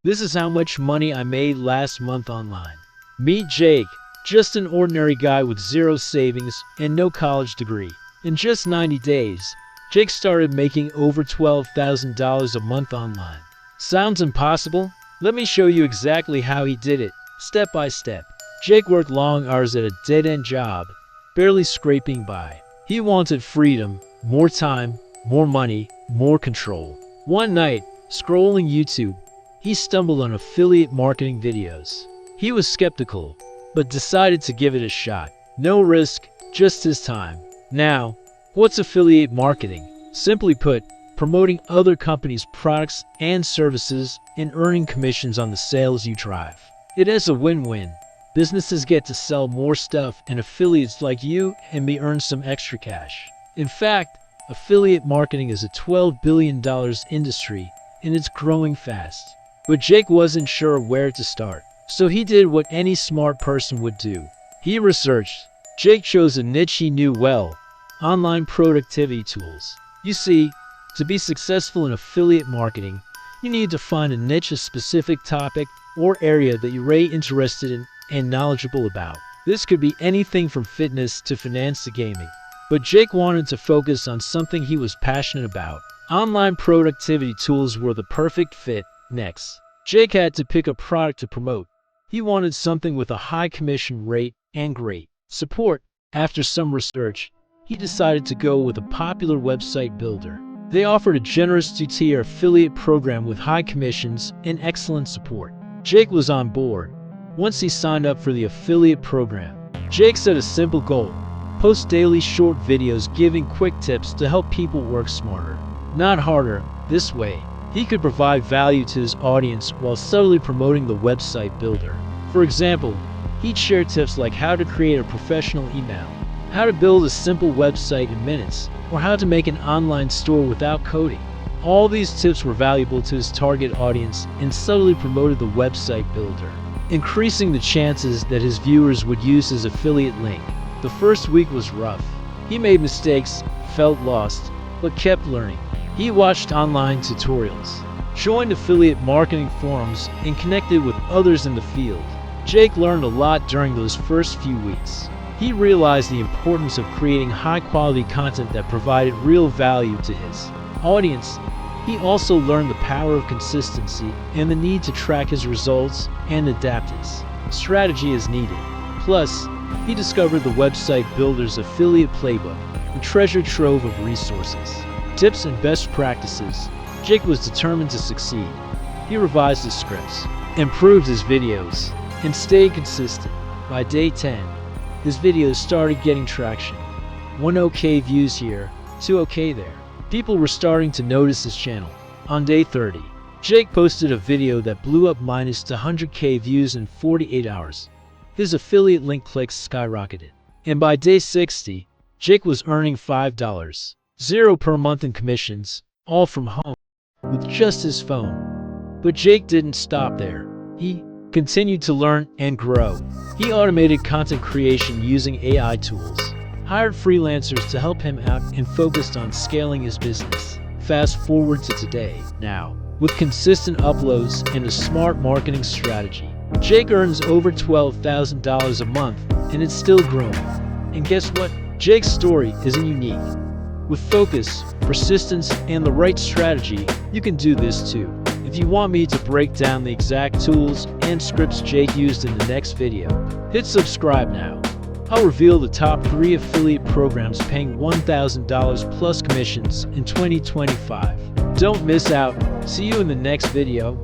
This is how much money I made last month online. Meet Jake, just an ordinary guy with zero savings and no college degree. In just 90 days, Jake started making over $12,000 a month online. Sounds impossible? Let me show you exactly how he did it, step by step. Jake worked long hours at a dead-end job, barely scraping by. He wanted freedom, more time, more money, more control. One night, scrolling YouTube, he stumbled on affiliate marketing videos. He was skeptical, but decided to give it a shot. No risk, just his time. Now, what's affiliate marketing? Simply put, promoting other companies' products and services and earning commissions on the sales you drive. It is a win-win. Businesses get to sell more stuff, and affiliates like you and me earn some extra cash. In fact, affiliate marketing is a $12 billion industry, and it's growing fast. But Jake wasn't sure where to start, so he did what any smart person would do. He researched. Jake chose a niche he knew well: online productivity tools. You see, to be successful in affiliate marketing, you need to find a niche, a specific topic or area that you're really interested in and knowledgeable about. This could be anything from fitness to finance to gaming. But Jake wanted to focus on something he was passionate about. Online productivity tools were the perfect fit. Next, Jake had to pick a product to promote. He wanted something with a high commission rate and great support. After some research, he decided to go with a popular website builder. They offered a generous two-tier affiliate program with high commissions and excellent support. Jake was on board. Once he signed up for the affiliate program, Jake set a simple goal: post daily short videos giving quick tips to help people work smarter, not harder. This way, he could provide value to his audience while subtly promoting the website builder. For example, he'd share tips like how to create a professional email, how to build a simple website in minutes, or how to make an online store without coding. All these tips were valuable to his target audience and subtly promoted the website builder, increasing the chances that his viewers would use his affiliate link. The first week was rough. He made mistakes, felt lost, but kept learning. He watched online tutorials, joined affiliate marketing forums, and connected with others in the field. Jake learned a lot during those first few weeks. He realized the importance of creating high-quality content that provided real value to his audience. He also learned the power of consistency and the need to track his results and adapt his strategy as needed. Plus, he discovered the website builder's affiliate playbook, a treasure trove of resources, tips, and best practices. Jake was determined to succeed. He revised his scripts, improved his videos, and stayed consistent. By day 10, his videos started getting traction. 1 OK views here, 2 OK there. People were starting to notice his channel. On day 30, Jake posted a video that blew up minus 100K views in 48 hours. His affiliate link clicks skyrocketed. And by day 60, Jake was earning $5.00 per month in commissions, all from home, with just his phone. But Jake didn't stop there. He continued to learn and grow. He automated content creation using AI tools, hired freelancers to help him out, and focused on scaling his business. Fast forward to today. Now, with consistent uploads and a smart marketing strategy, Jake earns over $12,000 a month, and it's still growing. And guess what? Jake's story isn't unique. With focus, persistence, and the right strategy, you can do this too. If you want me to break down the exact tools and scripts Jake used in the next video, hit subscribe now. I'll reveal the top 3 affiliate programs paying $1,000 plus commissions in 2025. Don't miss out. See you in the next video.